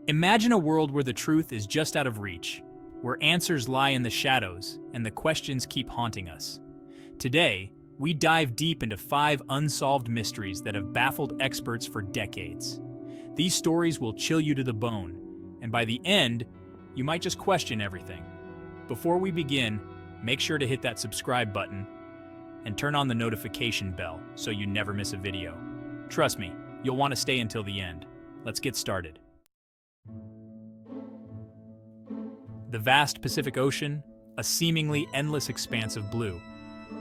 Imagine a world where the truth is just out of reach, where answers lie in the shadows and the questions keep haunting us. Today, we dive deep into 5 unsolved mysteries that have baffled experts for decades. These stories will chill you to the bone, and by the end, you might just question everything. Before we begin, make sure to hit that subscribe button and turn on the notification bell so you never miss a video. Trust me, you'll want to stay until the end. Let's get started. The vast Pacific Ocean, a seemingly endless expanse of blue.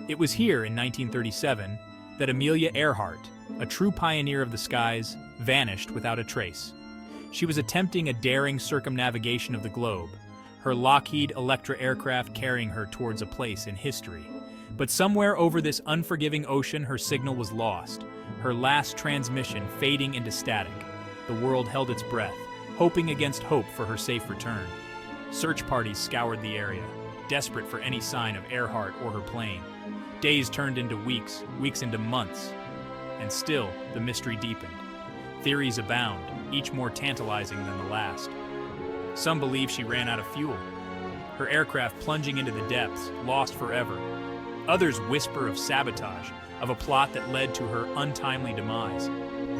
It was here in 1937 that Amelia Earhart, a true pioneer of the skies, vanished without a trace. She was attempting a daring circumnavigation of the globe, her Lockheed Electra aircraft carrying her towards a place in history. But somewhere over this unforgiving ocean, her signal was lost, her last transmission fading into static. The world held its breath, hoping against hope for her safe return. Search parties scoured the area, desperate for any sign of Earhart or her plane. Days turned into weeks, weeks into months, and still the mystery deepened. Theories abound, each more tantalizing than the last. Some believe she ran out of fuel, her aircraft plunging into the depths, lost forever. Others whisper of sabotage, of a plot that led to her untimely demise.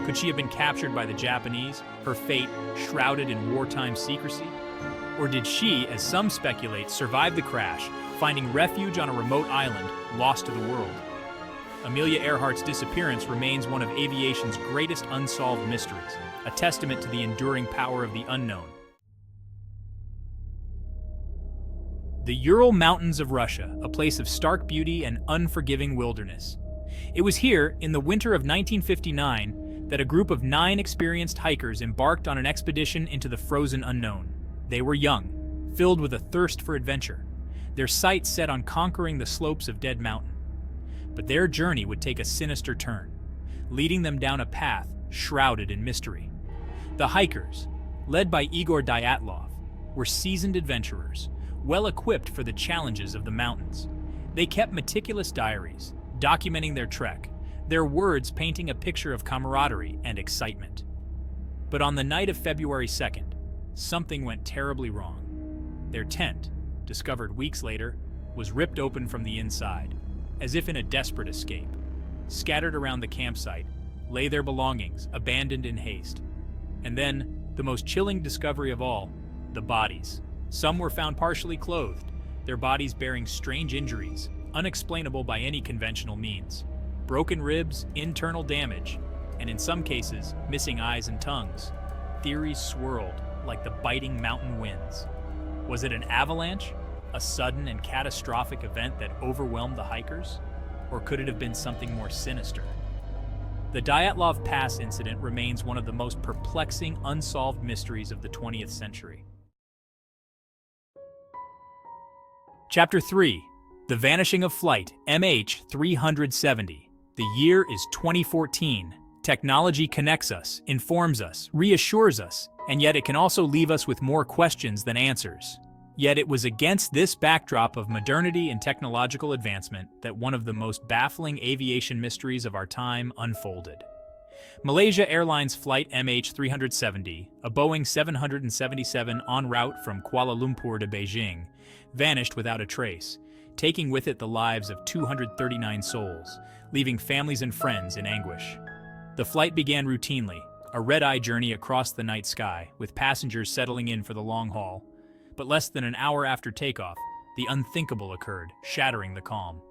Could she have been captured by the Japanese, her fate shrouded in wartime secrecy? Or did she, as some speculate, survive the crash, finding refuge on a remote island, lost to the world? Amelia Earhart's disappearance remains one of aviation's greatest unsolved mysteries, a testament to the enduring power of the unknown. The Ural Mountains of Russia, a place of stark beauty and unforgiving wilderness. It was here, in the winter of 1959, that a group of 9 experienced hikers embarked on an expedition into the frozen unknown. They were young, filled with a thirst for adventure, their sights set on conquering the slopes of Dead Mountain. But their journey would take a sinister turn, leading them down a path shrouded in mystery. The hikers, led by Igor Dyatlov, were seasoned adventurers, well-equipped for the challenges of the mountains. They kept meticulous diaries, documenting their trek, their words painting a picture of camaraderie and excitement. But on the night of February 2nd, something went terribly wrong. Their tent, discovered weeks later, was ripped open from the inside, as if in a desperate escape. Scattered around the campsite lay their belongings, abandoned in haste. And then, the most chilling discovery of all, the bodies. Some were found partially clothed, their bodies bearing strange injuries, unexplainable by any conventional means. Broken ribs, internal damage, and in some cases, missing eyes and tongues. Theories swirled like the biting mountain winds. Was it an avalanche, a sudden and catastrophic event that overwhelmed the hikers? Or could it have been something more sinister? The Dyatlov Pass incident remains one of the most perplexing, unsolved mysteries of the 20th century. Chapter 3. The Vanishing of Flight MH370. The year is 2014. Technology connects us, informs us, reassures us, and yet it can also leave us with more questions than answers. Yet it was against this backdrop of modernity and technological advancement that one of the most baffling aviation mysteries of our time unfolded. Malaysia Airlines Flight MH370, a Boeing 777 en route from Kuala Lumpur to Beijing, vanished without a trace, taking with it the lives of 239 souls, leaving families and friends in anguish. The flight began routinely, a red-eye journey across the night sky, with passengers settling in for the long haul. But less than an hour after takeoff, the unthinkable occurred, shattering the calm.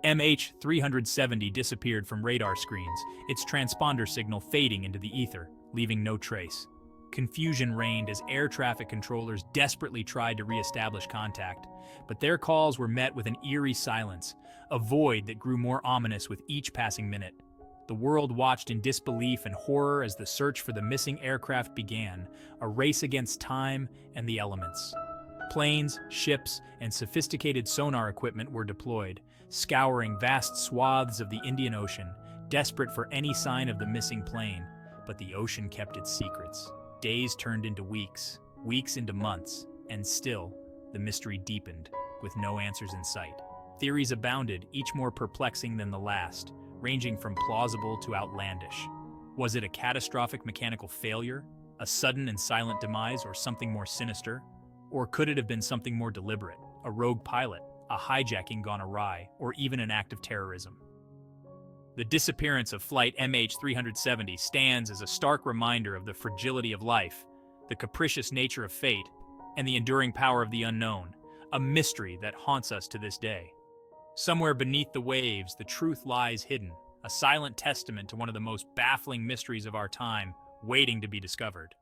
MH370 disappeared from radar screens, its transponder signal fading into the ether, leaving no trace. Confusion reigned as air traffic controllers desperately tried to re-establish contact, but their calls were met with an eerie silence, a void that grew more ominous with each passing minute. The world watched in disbelief and horror as the search for the missing aircraft began, a race against time and the elements. Planes, ships, and sophisticated sonar equipment were deployed, scouring vast swaths of the Indian Ocean, desperate for any sign of the missing plane. But the ocean kept its secrets. Days turned into weeks, weeks into months, and still, the mystery deepened, with no answers in sight. Theories abounded, each more perplexing than the last, ranging from plausible to outlandish. Was it a catastrophic mechanical failure? A sudden and silent demise, or something more sinister? Or could it have been something more deliberate? A rogue pilot, a hijacking gone awry, or even an act of terrorism? The disappearance of Flight MH370 stands as a stark reminder of the fragility of life, the capricious nature of fate, and the enduring power of the unknown, a mystery that haunts us to this day. Somewhere beneath the waves, the truth lies hidden, a silent testament to one of the most baffling mysteries of our time, waiting to be discovered.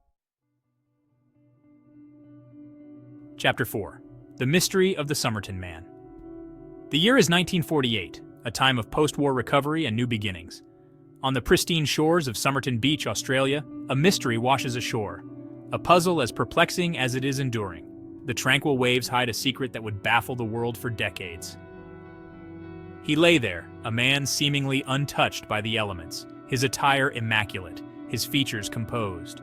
Chapter 4. The Mystery of the Summerton Man. The year is 1948, a time of post-war recovery and new beginnings. On the pristine shores of Summerton Beach, Australia, a mystery washes ashore, a puzzle as perplexing as it is enduring. The tranquil waves hide a secret that would baffle the world for decades. He lay there, a man seemingly untouched by the elements, his attire immaculate, his features composed.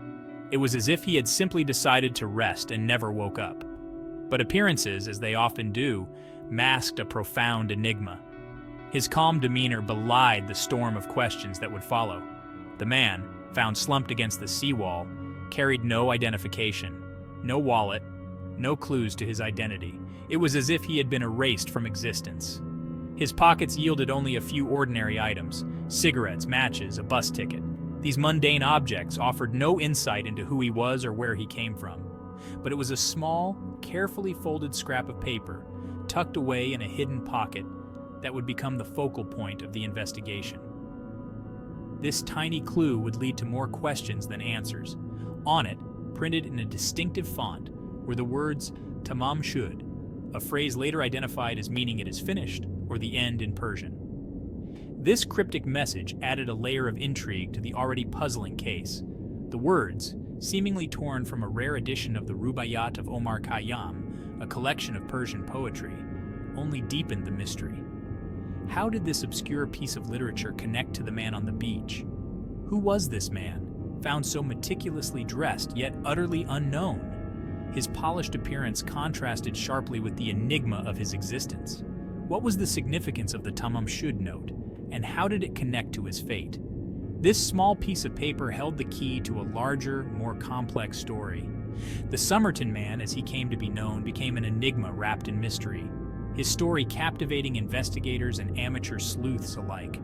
It was as if he had simply decided to rest and never woke up. But appearances, as they often do, masked a profound enigma. His calm demeanor belied the storm of questions that would follow. The man, found slumped against the seawall, carried no identification, no wallet, no clues to his identity. It was as if he had been erased from existence. His pockets yielded only a few ordinary items: cigarettes, matches, a bus ticket. These mundane objects offered no insight into who he was or where he came from. But it was a small, carefully folded scrap of paper, tucked away in a hidden pocket, that would become the focal point of the investigation. This tiny clue would lead to more questions than answers. On it, printed in a distinctive font, were the words "tamam shud," a phrase later identified as meaning "it is finished," or "the end" in Persian. This cryptic message added a layer of intrigue to the already puzzling case. The words, seemingly torn from a rare edition of the Rubaiyat of Omar Khayyam, a collection of Persian poetry, only deepened the mystery. How did this obscure piece of literature connect to the man on the beach? Who was this man, found so meticulously dressed yet utterly unknown? His polished appearance contrasted sharply with the enigma of his existence. What was the significance of the Tamam Shud note, and how did it connect to his fate? This small piece of paper held the key to a larger, more complex story. The Summerton Man, as he came to be known, became an enigma wrapped in mystery, his story captivating investigators and amateur sleuths alike.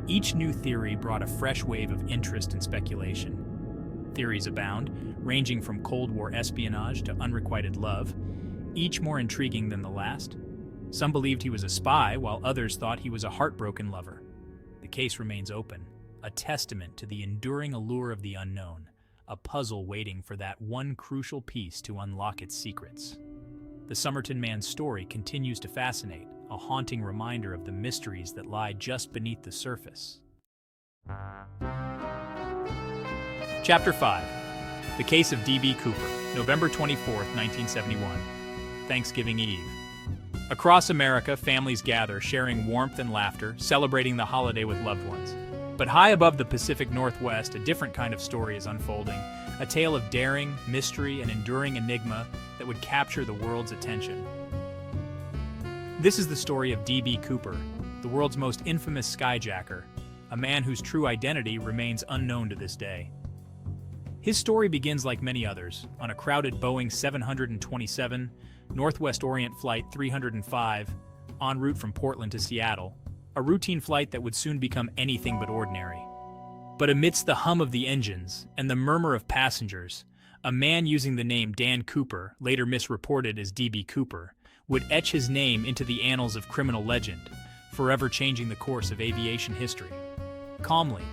Each new theory brought a fresh wave of interest and speculation. Theories abound, ranging from Cold War espionage to unrequited love, each more intriguing than the last. Some believed he was a spy, while others thought he was a heartbroken lover. The case remains open, a testament to the enduring allure of the unknown, a puzzle waiting for that one crucial piece to unlock its secrets. The Summerton Man's story continues to fascinate, a haunting reminder of the mysteries that lie just beneath the surface. Chapter 5. The Case of D.B. Cooper, November 24, 1971. Thanksgiving Eve. Across America, families gather, sharing warmth and laughter, celebrating the holiday with loved ones. But high above the Pacific Northwest, a different kind of story is unfolding, a tale of daring, mystery, and enduring enigma that would capture the world's attention. This is the story of D.B. Cooper, the world's most infamous skyjacker, a man whose true identity remains unknown to this day. His story begins like many others, on a crowded Boeing 727, Northwest Orient Flight 305, en route from Portland to Seattle, a routine flight that would soon become anything but ordinary. But amidst the hum of the engines and the murmur of passengers, a man using the name Dan Cooper, later misreported as D.B. Cooper, would etch his name into the annals of criminal legend, forever changing the course of aviation history. Calmly,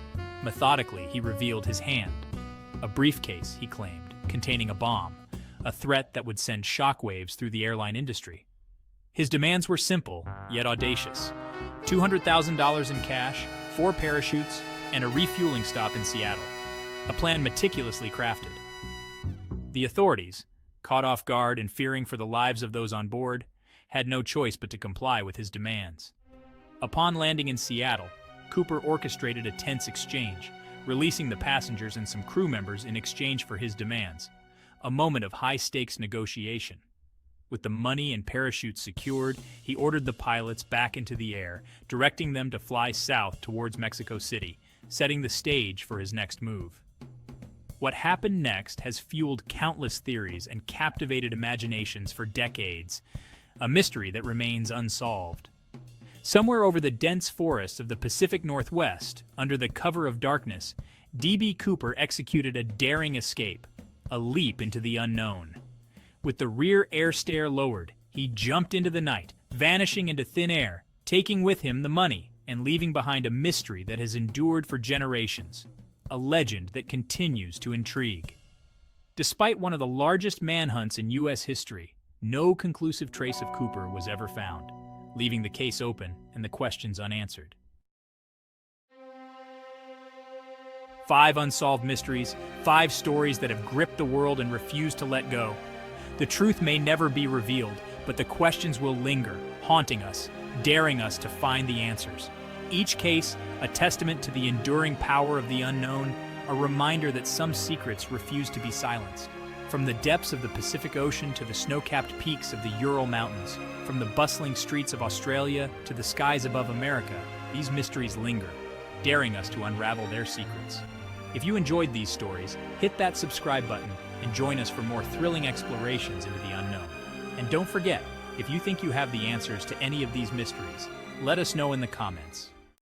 methodically, he revealed his hand. A briefcase, he claimed, containing a bomb, a threat that would send shockwaves through the airline industry. His demands were simple, yet audacious: $200,000 in cash, 4 parachutes, and a refueling stop in Seattle, a plan meticulously crafted. The authorities, caught off guard and fearing for the lives of those on board, had no choice but to comply with his demands. Upon landing in Seattle, Cooper orchestrated a tense exchange, releasing the passengers and some crew members in exchange for his demands, a moment of high-stakes negotiation. With the money and parachutes secured, he ordered the pilots back into the air, directing them to fly south towards Mexico City, setting the stage for his next move. What happened next has fueled countless theories and captivated imaginations for decades, a mystery that remains unsolved. Somewhere over the dense forests of the Pacific Northwest, under the cover of darkness, D.B. Cooper executed a daring escape, a leap into the unknown. With the rear air stair lowered, he jumped into the night, vanishing into thin air, taking with him the money and leaving behind a mystery that has endured for generations, a legend that continues to intrigue. Despite one of the largest manhunts in U.S. history, no conclusive trace of Cooper was ever found, leaving the case open and the questions unanswered. 5 unsolved mysteries, 5 stories that have gripped the world and refuse to let go. The truth may never be revealed, but the questions will linger, haunting us, daring us to find the answers. Each case, a testament to the enduring power of the unknown, a reminder that some secrets refuse to be silenced. From the depths of the Pacific Ocean to the snow-capped peaks of the Ural Mountains, from the bustling streets of Australia to the skies above America, these mysteries linger, daring us to unravel their secrets. If you enjoyed these stories, hit that subscribe button and join us for more thrilling explorations into the unknown. And don't forget, if you think you have the answers to any of these mysteries, let us know in the comments.